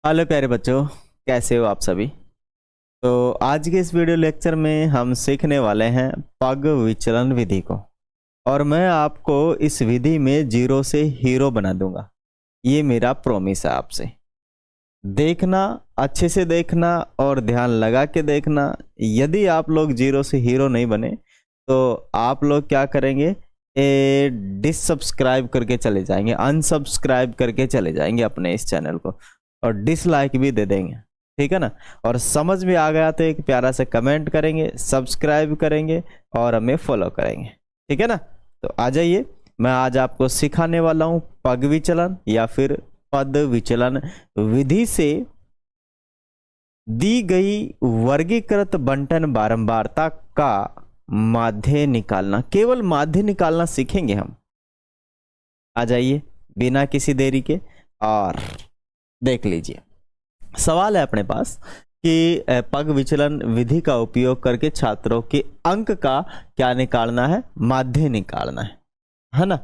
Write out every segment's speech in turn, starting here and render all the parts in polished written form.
Hello प्यारे बच्चों, कैसे हो आप सभी। तो आज के इस वीडियो लेक्चर में हम सीखने वाले हैं पग विचलन विधि को। और मैं आपको इस विधि में जीरो से हीरो बना दूंगा। ये मेरा प्रॉमिस है आपसे। देखना, अच्छे से देखना और ध्यान लगा के देखना। यदि आप लोग जीरो से हीरो नहीं बने तो आप लोग क्या करेंगे, डिसब्सक्राइब करके चले जाएंगे, अनसब्सक्राइब करके चले जाएंगे अपने इस चैनल को, और डिसलाइक भी दे देंगे। ठीक है ना। और समझ में आ गया तो एक प्यारा सा कमेंट करेंगे, सब्सक्राइब करेंगे और हमें फॉलो करेंगे। ठीक है ना। तो आ जाइए, मैं आज आपको सिखाने वाला हूं पग विचलन या फिर पद विचलन विधि से दी गई वर्गीकृत बंटन बारंबारता का माध्य निकालना। केवल माध्य निकालना सीखेंगे हम। आ जाइए बिना किसी देरी के और देख लीजिए। सवाल है अपने पास कि पग विचलन विधि का उपयोग करके छात्रों के अंक का क्या निकालना है, माध्य निकालना है ना।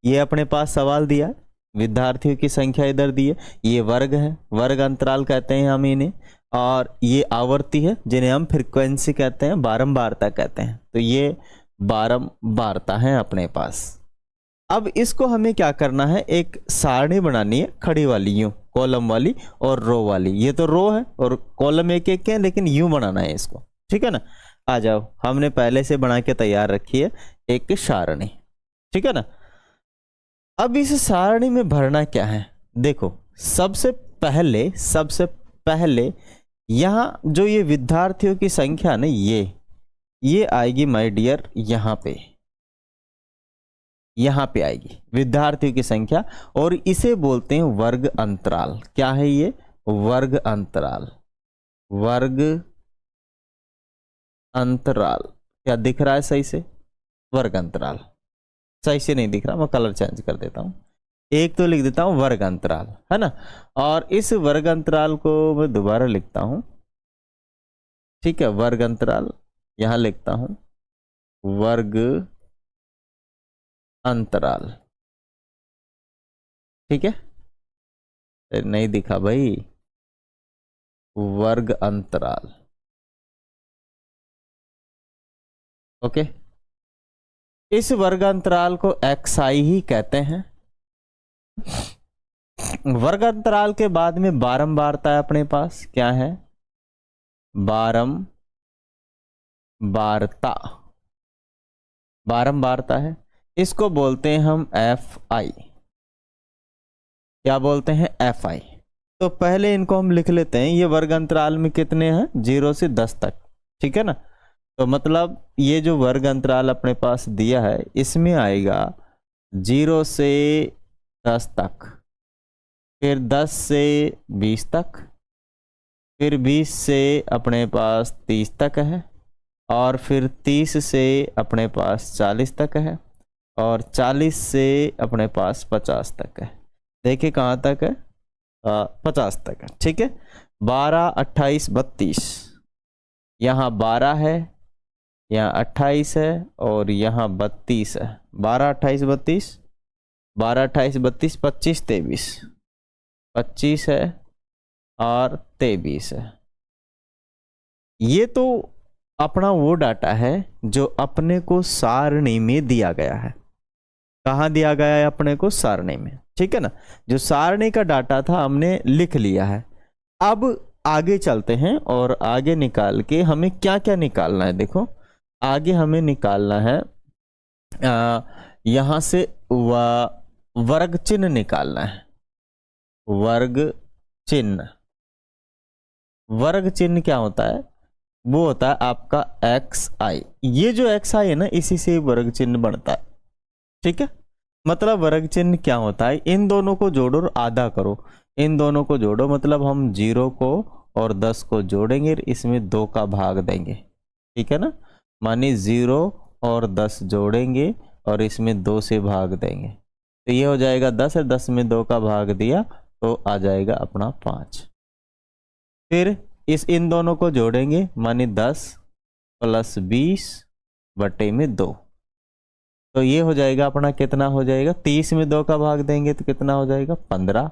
ये अपने पास सवाल दिया है, विद्यार्थियों की संख्या इधर दी है, ये वर्ग है, वर्ग अंतराल कहते हैं हम इन्हें, और ये आवर्ती है जिन्हें हम फ्रीक्वेंसी कहते हैं, बारंबारता कहते हैं। तो ये बारंबारता है अपने पास। अब इसको हमें क्या करना है, एक सारणी बनानी है, खड़ी वाली, यूं कॉलम वाली और रो वाली। ये तो रो है और कॉलम एक एक है, लेकिन यूं बनाना है इसको। ठीक है ना। आ जाओ, हमने पहले से बना के तैयार रखी है एक सारणी। ठीक है ना। अब इस सारणी में भरना क्या है, देखो। सबसे पहले यहां जो ये विद्यार्थियों की संख्या ना, ये आएगी माय डियर यहां पे आएगी विद्यार्थियों की संख्या, और इसे बोलते हैं वर्ग अंतराल। क्या है ये, वर्ग अंतराल। वर्ग अंतराल क्या दिख रहा है सही से, वर्ग अंतराल सही से नहीं दिख रहा, मैं कलर चेंज कर देता हूं, एक तो लिख देता हूं वर्ग अंतराल, है ना। और इस वर्ग अंतराल को मैं दोबारा लिखता हूं। ठीक है, वर्ग अंतराल यहां लिखता हूं, वर्ग अंतराल। ठीक है, नहीं दिखा भाई, वर्ग अंतराल। ओके, इस वर्ग अंतराल को XI ही कहते हैं। वर्ग अंतराल के बाद में बारंबारता है अपने पास, क्या है, बारंबारता है। इसको बोलते हैं हम FI। क्या बोलते हैं, FI। तो पहले इनको हम लिख लेते हैं। ये वर्ग अंतराल में कितने हैं, 0 से 10 तक। ठीक है ना। तो मतलब ये जो वर्ग अंतराल अपने पास दिया है, इसमें आएगा 0 से 10 तक, फिर 10 से 20 तक, फिर 20 से अपने पास 30 तक है, और फिर 30 से अपने पास 40 तक है, और 40 से अपने पास 50 तक है। देखिए कहाँ तक है, 50 तक है। ठीक है, 12, 28, 32, यहाँ 12 है, यहाँ 28 है, और यहाँ 32 है। 12, 28, 32, 12, 28, 32, 25, 23, 25 है और 23 है। ये तो अपना वो डाटा है जो अपने को सारणी में दिया गया है। कहाँ दिया गया है, अपने को सारणी में। ठीक है ना। जो सारणी का डाटा था हमने लिख लिया है। अब आगे चलते हैं और आगे निकाल के हमें क्या क्या निकालना है। देखो, आगे हमें निकालना है यहां से वर्ग चिन्ह निकालना है। वर्ग चिन्ह, वर्ग चिन्ह क्या होता है, वो होता है आपका XI। ये जो XI है ना, इसी से वर्ग चिन्ह बनता है। ठीक है, मतलब वर्ग चिन्ह क्या होता है, इन दोनों को जोड़ो और आधा करो। इन दोनों को जोड़ो, मतलब हम 0 को और 10 को जोड़ेंगे, इसमें 2 का भाग देंगे। ठीक है ना, माने 0 और 10 जोड़ेंगे और इसमें 2 से भाग देंगे, तो ये हो जाएगा 10 है, 10 में 2 का भाग दिया तो आ जाएगा अपना 5। फिर इन दोनों को जोड़ेंगे, माने 10 + 20 बटे में 2, तो ये हो जाएगा अपना, कितना हो जाएगा, 30 में 2 का भाग देंगे तो कितना हो जाएगा, 15।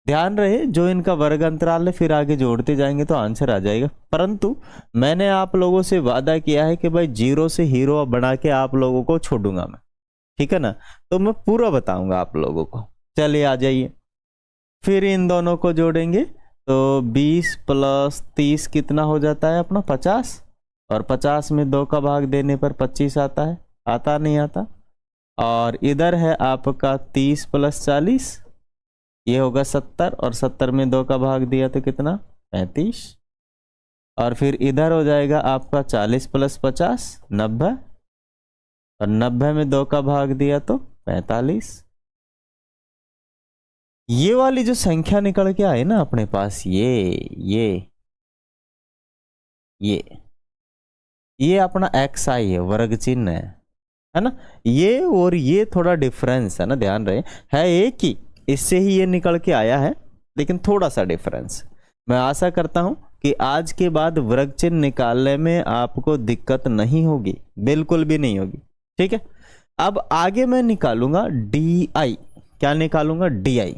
ध्यान रहे जो इनका वर्ग अंतराल है फिर आगे जोड़ते जाएंगे तो आंसर आ जाएगा। परंतु मैंने आप लोगों से वादा किया है कि भाई जीरो से हीरो बना के आप लोगों को छोड़ूंगा मैं, ठीक है ना, तो मैं पूरा बताऊंगा आप लोगों को। चलिए आ जाइए, फिर इन दोनों को जोड़ेंगे तो 20 + 30 कितना हो जाता है अपना 50, और 50 में 2 का भाग देने पर 25 आता है, आता नहीं आता। और इधर है आपका 30 + 40, ये होगा 70, और 70 में 2 का भाग दिया तो कितना 35। और फिर इधर हो जाएगा आपका 40 + 50 90, और 90 में 2 का भाग दिया तो 45। ये वाली जो संख्या निकल के आई ना अपने पास, ये अपना XI है, वर्ग चिन्ह है ना। ये और ये थोड़ा डिफरेंस है ना, ध्यान रहे, है एक ही, इससे ही ये निकल के आया है, लेकिन थोड़ा सा डिफरेंस। मैं आशा करता हूं कि आज के बाद वर्ग चिन्ह निकालने में आपको दिक्कत नहीं होगी, बिल्कुल भी नहीं होगी, ठीक है। अब आगे मैं निकालूंगा DI, क्या निकालूंगा DI,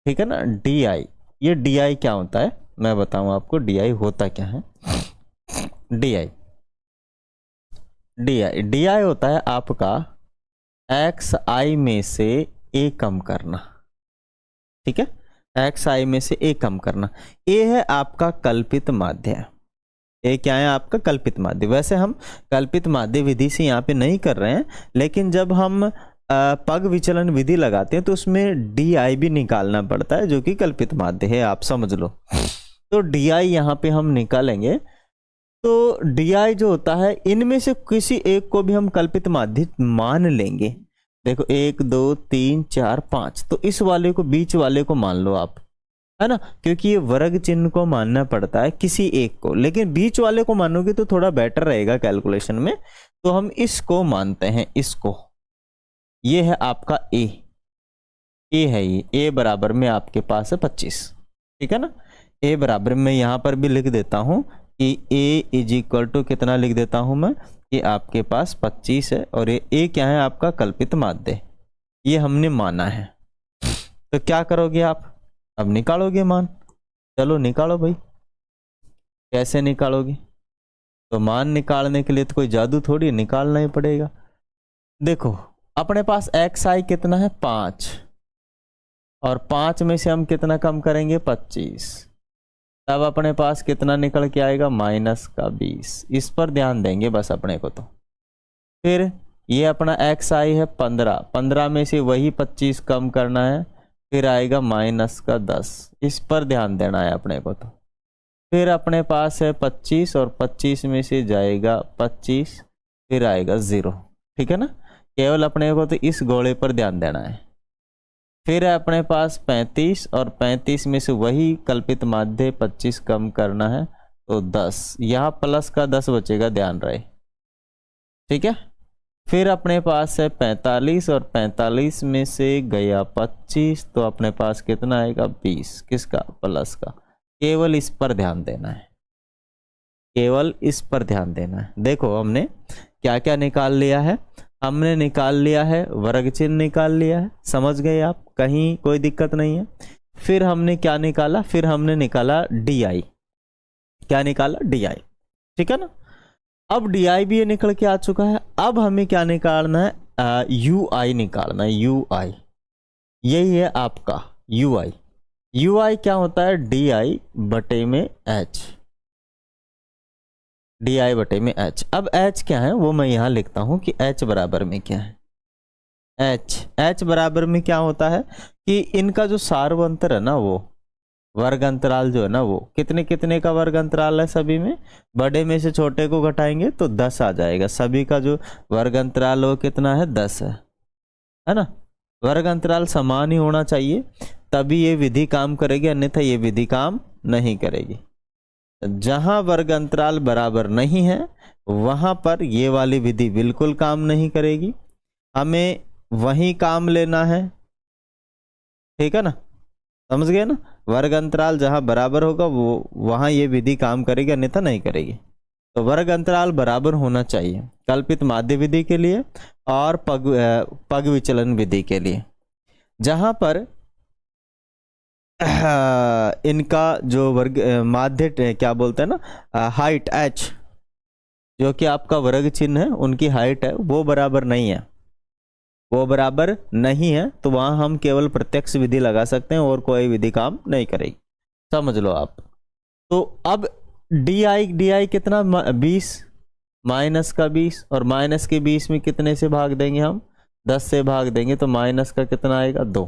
ठीक है ना, DI। ये DI क्या होता है मैं बताऊं आपको, DI होता क्या है। DI होता है आपका XI में से A कम करना, ठीक है, XI में से A कम करना। A है आपका कल्पित माध्य, A क्या है आपका कल्पित माध्य। वैसे हम कल्पित माध्य विधि से यहाँ पे नहीं कर रहे हैं, लेकिन जब हम पग विचलन विधि लगाते हैं तो उसमें DI भी निकालना पड़ता है, जो कि कल्पित माध्य है, आप समझ लो। तो DI यहाँ पे हम निकालेंगे, तो DI जो होता है इनमें से किसी एक को भी हम कल्पित माध्य मान लेंगे। देखो 1 2 3 4 5, तो इस वाले को, बीच वाले को मान लो आप, है ना, क्योंकि ये वर्ग चिन्ह को मानना पड़ता है किसी एक को, लेकिन बीच वाले को मानोगे तो थोड़ा बेटर रहेगा कैलकुलेशन में। तो हम इसको मानते हैं, इसको, ये है आपका A है, ये A बराबर में आपके पास है 25, ठीक है ना। A बराबर में यहां पर भी लिख देता हूं कि A = कितना लिख देता हूं मैं, कि आपके पास 25 है, और ये A क्या है आपका कल्पित माध्य, ये हमने माना है। तो क्या करोगे आप, अब निकालोगे मान। चलो निकालो भाई, कैसे निकालोगे, तो मान निकालने के लिए तो कोई जादू थोड़ी, निकालना ही पड़ेगा। देखो अपने पास XI कितना है 5, और 5 में से हम कितना कम करेंगे 25, तब अपने पास कितना निकल के आएगा -20। इस पर ध्यान देंगे बस अपने को। तो फिर ये अपना XI है 15, 15 में से वही 25 कम करना है, फिर आएगा -10, इस पर ध्यान देना है अपने को। तो फिर अपने पास है 25, और 25 में से जाएगा 25, फिर आएगा 0, ठीक है ना। केवल अपने को तो इस गोले पर ध्यान देना है। फिर है अपने पास 35, और 35 में से वही कल्पित माध्य 25 कम करना है तो 10, यहाँ प्लस का 10 बचेगा, ध्यान रहे, ठीक है। फिर अपने पास है 45, और 45 में से गया 25, तो अपने पास कितना आएगा 20, किसका प्लस का। केवल इस पर ध्यान देना है, केवल इस पर ध्यान देना है। देखो हमने क्या क्या निकाल लिया है, हमने निकाल लिया है वर्ग चिन्ह निकाल लिया है, समझ गए आप, कहीं कोई दिक्कत नहीं है। फिर हमने क्या निकाला, फिर हमने निकाला DI, क्या निकाला DI, ठीक है ना। अब DI भी ये निकल के आ चुका है। अब हमें क्या निकालना है, UI निकालना है, UI, यही है आपका UI। UI क्या होता है, DI बटे में H, DI बटे में H। अब H क्या है वो मैं यहां लिखता हूं कि H बराबर में क्या है, H बराबर में क्या होता है कि इनका जो सार्वंतर है ना, वो वर्ग अंतराल जो है ना, वो कितने कितने का वर्ग अंतराल है सभी में, बड़े में से छोटे को घटाएंगे तो 10 आ जाएगा। सभी का जो वर्ग अंतराल वो कितना है 10 है ना। वर्ग अंतराल समान ही होना चाहिए तभी ये विधि काम करेगी, अन्यथा ये विधि काम नहीं करेगी। जहां वर्ग अंतराल बराबर नहीं है वहां पर ये वाली विधि बिल्कुल काम नहीं करेगी, हमें वही काम लेना है, ठीक है ना, समझ गए ना। वर्ग अंतराल जहां बराबर होगा वो वहां ये विधि काम करेगी, अन्यथा नहीं करेगी। तो वर्ग अंतराल बराबर होना चाहिए कल्पित माध्य विधि के लिए और पग विचलन विधि के लिए। जहां पर इनका जो वर्ग माध्य क्या बोलते हैं ना, हाइट h, जो कि आपका वर्ग चिन्ह है, उनकी हाइट है वो बराबर नहीं है, वो बराबर नहीं है, तो वहां हम केवल प्रत्यक्ष विधि लगा सकते हैं और कोई विधि काम नहीं करेगी, समझ लो आप। तो अब डी कितना, 20, माइनस का 20, और माइनस के 20 में कितने से भाग देंगे हम, 10 से भाग देंगे, तो माइनस का कितना आएगा, 2।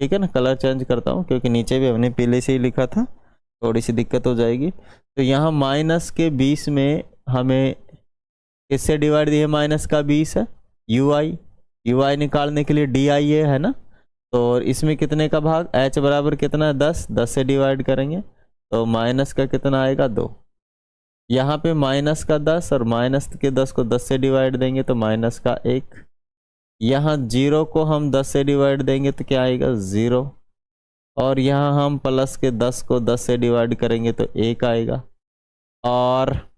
ठीक है ना, कलर चेंज करता हूँ क्योंकि नीचे भी हमने पीले से ही लिखा था, थोड़ी सी दिक्कत हो जाएगी। तो यहाँ माइनस के 20 में हमें किससे डिवाइड दिया, माइनस का 20 है यू आई निकालने के लिए डी आई है ना, तो इसमें कितने का भाग, h बराबर कितना है, 10, 10 से डिवाइड करेंगे तो माइनस का कितना आएगा, 2। यहाँ पे माइनस का 10 और माइनस के 10 को 10 से डिवाइड देंगे तो माइनस का 1। यहाँ 0 को हम 10 से डिवाइड देंगे तो क्या आएगा, 0। और यहाँ हम प्लस के 10 को 10 से डिवाइड करेंगे तो 1 आएगा। और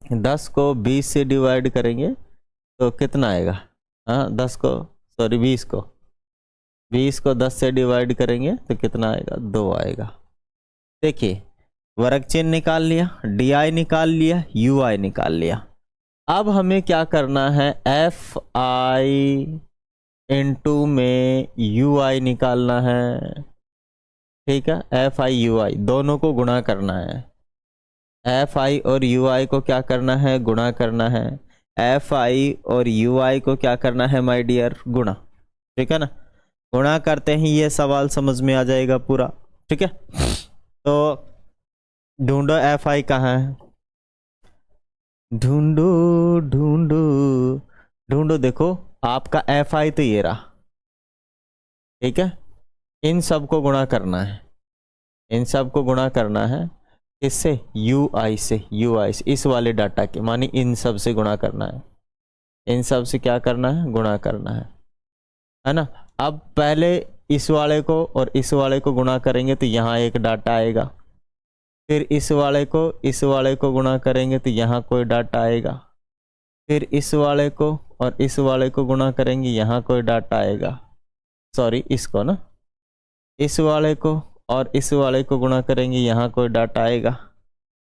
10 को 20 से डिवाइड करेंगे तो कितना आएगा, हाँ 20 को 10 से डिवाइड करेंगे तो कितना आएगा, 2 आएगा। देखिए वर्ग चिन्ह निकाल लिया, डी आई निकाल लिया, यू आई निकाल लिया। अब हमें क्या करना है, एफ आई इंटू में यू आई निकालना है। ठीक है, एफ आई यू आई दोनों को गुणा करना है। एफ आई और यू आई को क्या करना है, गुणा करना है। एफ आई और यू आई को क्या करना है माय डियर, गुणा। ठीक है ना, गुणा करते ही ये सवाल समझ में आ जाएगा पूरा। ठीक है, तो ढूंढो एफ आई कहाँ है, ढूंढो ढूंढो ढूंढो। देखो आपका एफ आई तो ये रहा। ठीक है, इन सब को गुणा करना है, इन सब को गुणा करना है किससे, यू आई से, यू आई से, इस वाले डाटा के, मानी इन सब से गुणा करना है, इन सब से क्या करना है, गुणा करना है ना। अब पहले इस वाले को और इस वाले को गुणा करेंगे तो यहाँ एक डाटा आएगा, फिर इस वाले को गुणा करेंगे तो यहाँ कोई डाटा आएगा, फिर इस वाले को और इस वाले को गुणा करेंगे, यहाँ कोई डाटा आएगा। सॉरी, इसको ना, इस वाले को और इस वाले को गुणा करेंगे, यहाँ कोई डाटा आएगा।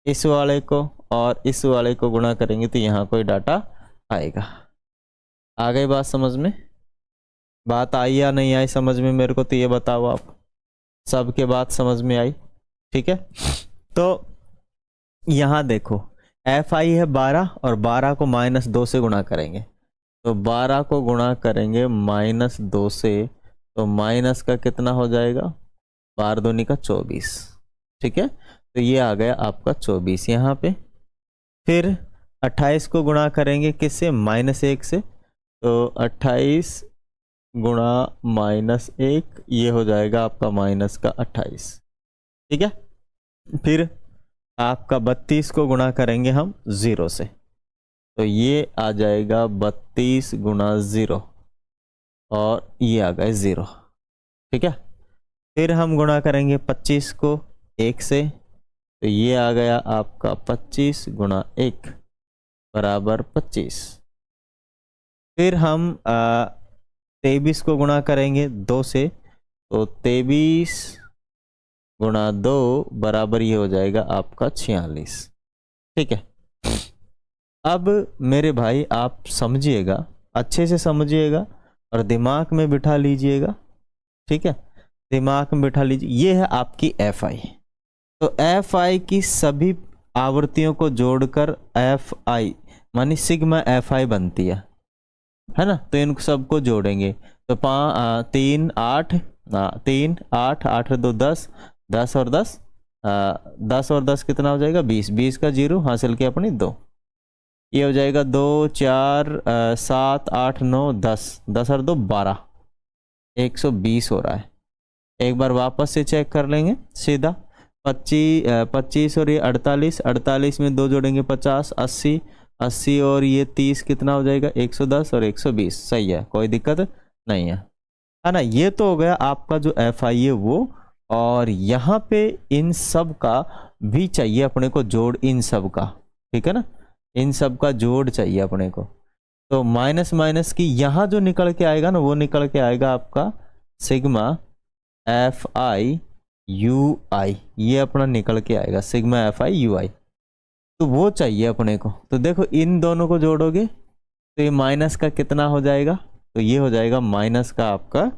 इस वाले को और इस वाले को गुणा करेंगे तो यहाँ कोई डाटा आएगा। आ गई बात समझ में, बात आई या नहीं आई समझ में, मेरे को तो ये बताओ आप, सबके बात समझ में आई। ठीक है, तो यहाँ देखो एफ आई है 12 और 12 को -2 से गुणा करेंगे, तो 12 को गुणा करेंगे -2 से, तो माइनस का कितना हो जाएगा, 12 दूनी का 24। ठीक है, तो ये आ गया आपका 24 यहाँ पे। फिर 28 को गुणा करेंगे किससे, -1 से, तो 28 गुणा -1, ये हो जाएगा आपका माइनस का 28। ठीक है, फिर आपका 32 को गुणा करेंगे हम 0 से, तो ये आ जाएगा 32 गुणा 0 और ये आ गए 0। ठीक है, फिर हम गुणा करेंगे 25 को 1 से, तो ये आ गया आपका 25 गुणा 1 बराबर 25। फिर हम 23 को गुणा करेंगे 2 से, तो 23 गुणा 2 बराबर ये हो जाएगा आपका 46। ठीक है, अब मेरे भाई आप समझिएगा, अच्छे से समझिएगा और दिमाग में बिठा लीजिएगा। ठीक है, दिमाग में बिठा लीजिए, ये है आपकी एफ आई। तो एफ आई की सभी आवृत्तियों को जोड़कर एफ आई मानी सिग्मा एफ आई बनती है ना। तो इन सबको जोड़ेंगे तो 3 8 3 8 8 2 10 10 और 10 10 और 10 कितना हो जाएगा, 20 20 का 0 हासिल किया अपनी 2, ये हो जाएगा 2 4 7 8 9 10 10 और 2 12, 120 हो रहा है। एक बार वापस से चेक कर लेंगे सीधा, 25 और ये 48 48 में 2 जोड़ेंगे 50 80 80 और ये 30 कितना हो जाएगा, 110 और 120। सही है, कोई दिक्कत नहीं है ना। ये तो हो गया आपका जो एफ आई है वो, और यहाँ पे इन सब का भी चाहिए अपने को जोड़, इन सब का। ठीक है ना, इन सब का जोड़ चाहिए अपने को। तो माइनस माइनस की यहाँ जो निकल के आएगा ना, वो निकल के आएगा आपका सिग्मा एफ आई यू आई, ये अपना निकल के आएगा सिग्मा एफ आई यू आई। तो वो चाहिए अपने को। तो देखो इन दोनों को जोड़ोगे तो ये माइनस का कितना हो जाएगा, तो ये हो जाएगा माइनस का आपका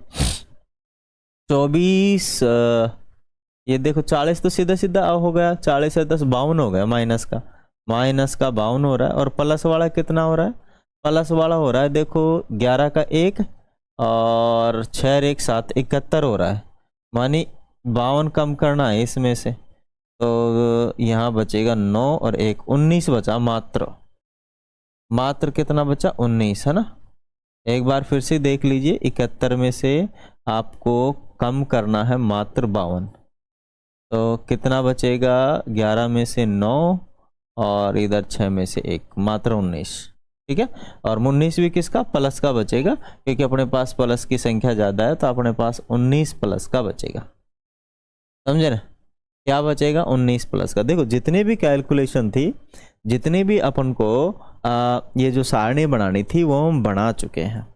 24, ये देखो 40 तो सीधा सीधा हो गया, 40 से 10 52 हो गया, माइनस का 52 हो रहा है। और प्लस वाला कितना हो रहा है, प्लस वाला हो रहा है देखो 11 का 1 और 6 1 7 71 हो रहा है, मानी 52 कम करना है इसमें से। तो यहाँ बचेगा 9 और 1 19 बचा, मात्र कितना बचा 19 है ना। एक बार फिर से देख लीजिए, 71 में से आपको कम करना है मात्र 52, तो कितना बचेगा 11 में से 9 और इधर 6 में से 1, मात्र 19। ठीक है, और 19 भी किसका, प्लस का बचेगा, क्योंकि अपने पास प्लस की संख्या ज़्यादा है तो अपने पास 19 प्लस का बचेगा। समझे ना, क्या बचेगा 19 प्लस का। देखो जितने भी कैलकुलेशन थी, जितने भी अपन को ये जो सारणी बनानी थी वो हम बना चुके हैं।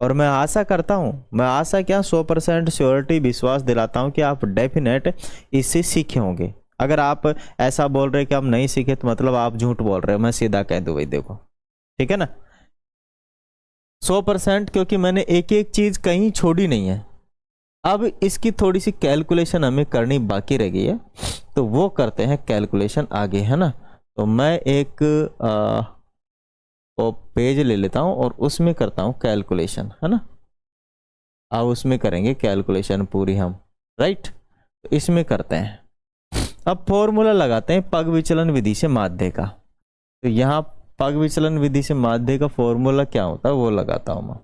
और मैं आशा करता हूँ, मैं आशा क्या 100% श्योरिटी विश्वास दिलाता हूँ कि आप डेफिनेट इससे सीखे होंगे। अगर आप ऐसा बोल रहे कि हम नहीं सीखे तो मतलब आप झूठ बोल रहे हो, मैं सीधा कह दूँ भाई देखो, ठीक है ना 100%, क्योंकि मैंने एक एक चीज़ कहीं छोड़ी नहीं है। अब इसकी थोड़ी सी कैलकुलेशन हमें करनी बाकी रह गई है, तो वो करते हैं कैलकुलेशन आगे, है ना। तो मैं एक पेज ले लेता हूँ और उसमें करता हूँ कैलकुलेशन, है ना। अब उसमें करेंगे कैलकुलेशन पूरी हम, राइट। तो इसमें करते हैं, अब फॉर्मूला लगाते हैं पग विचलन विधि से माध्य का। तो यहाँ पग विचलन विधि से माध्य का फॉर्मूला क्या होता है वो लगाता हूँ मैं।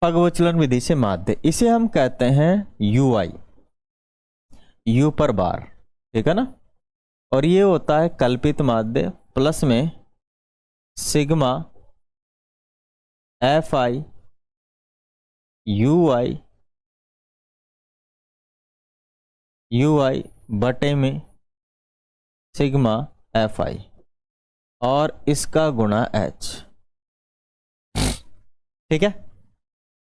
पग विचलन विधि से माध्य, इसे हम कहते हैं यू आई, यू पर बार, ठीक है ना। और ये होता है कल्पित माध्य प्लस में सिग्मा एफ आई यू आई बटे में सिग्मा एफ आई और इसका गुणा एच, ठीक है।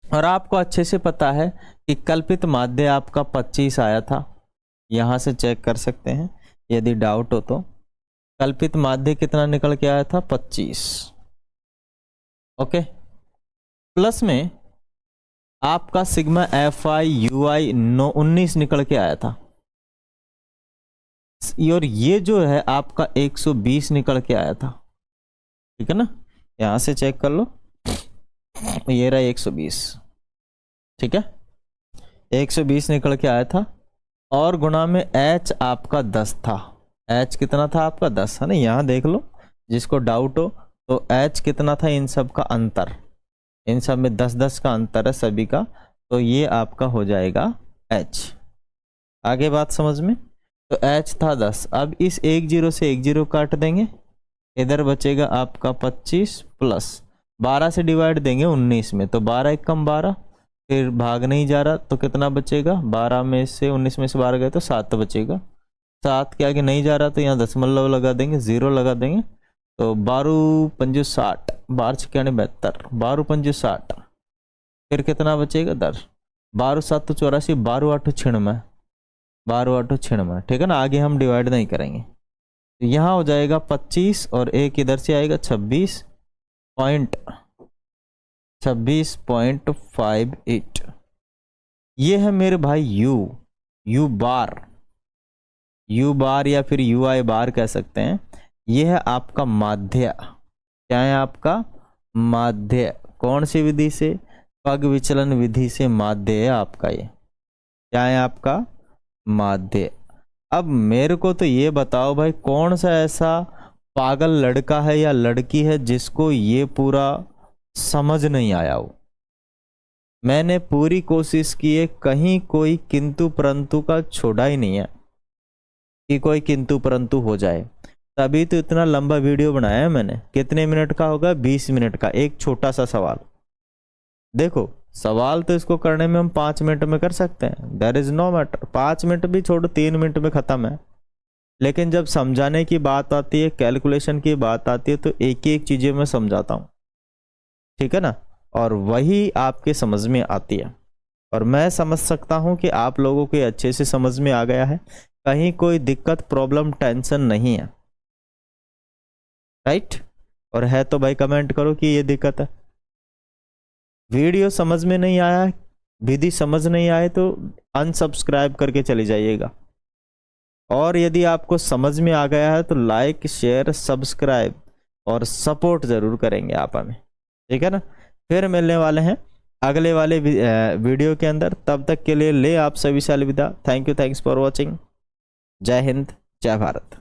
और आपको अच्छे से पता है कि कल्पित माध्य आपका 25 आया था, यहां से चेक कर सकते हैं यदि डाउट हो तो। कल्पित माध्य कितना निकल के आया था 25, ओके। प्लस में आपका सिग्मा एफ आई यू आई 19 निकल के आया था, और ये जो है आपका 120 निकल के आया था, ठीक है ना। यहां से चेक कर लो, ये रहा 120, ठीक है 120 निकल के आया था। और गुणा में h आपका 10 था, h कितना था आपका 10, है ना। यहाँ देख लो जिसको डाउट हो, तो h कितना था, इन सब का अंतर, इन सब में 10-10 का अंतर है सभी का, तो ये आपका हो जाएगा h। आगे बात समझ में, तो h था 10। अब इस 10 से 10 काट देंगे, इधर बचेगा आपका 25 प्लस 12 से डिवाइड देंगे 19 में, तो 12 एक कम 12, फिर भाग नहीं जा रहा तो कितना बचेगा, 12 में से 19 में से 12 गए तो 7 बचेगा। 7 के आगे नहीं जा रहा तो यहाँ दशमलव लगा देंगे, 0 लगा देंगे, तो 12 पंजे 60, 12 छियाने 72, 12 पंजे 60, फिर कितना बचेगा 10, 12 7 84, 12 8 96, 12 8 96, ठीक है ना। आगे हम डिवाइड नहीं करेंगे, तो यहाँ हो जाएगा 25 और एक इधर से आएगा 26.58। ये है मेरे भाई यू बार या फिर यू आई बार कह सकते हैं। ये है आपका माध्य, क्या है आपका माध्य, कौन सी विधि से, पग विचलन विधि से माध्य है आपका, ये क्या है आपका माध्य। अब मेरे को तो ये बताओ भाई, कौन सा ऐसा पागल लड़का है या लड़की है जिसको ये पूरा समझ नहीं आया हो। मैंने पूरी कोशिश की है, कहीं कोई किंतु परंतु का छोड़ा ही नहीं है कि कोई किंतु परंतु हो जाए। तभी तो इतना लंबा वीडियो बनाया है मैंने। कितने मिनट का होगा? 20 मिनट का एक छोटा सा सवाल। देखो सवाल तो इसको करने में हम 5 मिनट में कर सकते हैं, there is no matter. 5 minute भी छोड़ो, 3 मिनट में खत्म है। लेकिन जब समझाने की बात आती है, कैलकुलेशन की बात आती है, तो एक एक चीजें मैं समझाता हूँ, ठीक है ना, और वही आपके समझ में आती है। और मैं समझ सकता हूँ कि आप लोगों के अच्छे से समझ में आ गया है, कहीं कोई दिक्कत प्रॉब्लम टेंशन नहीं है, राइट। और है तो भाई कमेंट करो कि ये दिक्कत है। वीडियो समझ में नहीं आया, विधि समझ नहीं आए तो अनसब्सक्राइब करके चले जाइएगा। और यदि आपको समझ में आ गया है तो लाइक शेयर सब्सक्राइब और सपोर्ट जरूर करेंगे आप हमें, ठीक है ना। फिर मिलने वाले हैं अगले वाले वीडियो के अंदर। तब तक के लिए ले आप सभी से अलविदा। Thank you, thanks for watching. जय हिंद, जय भारत।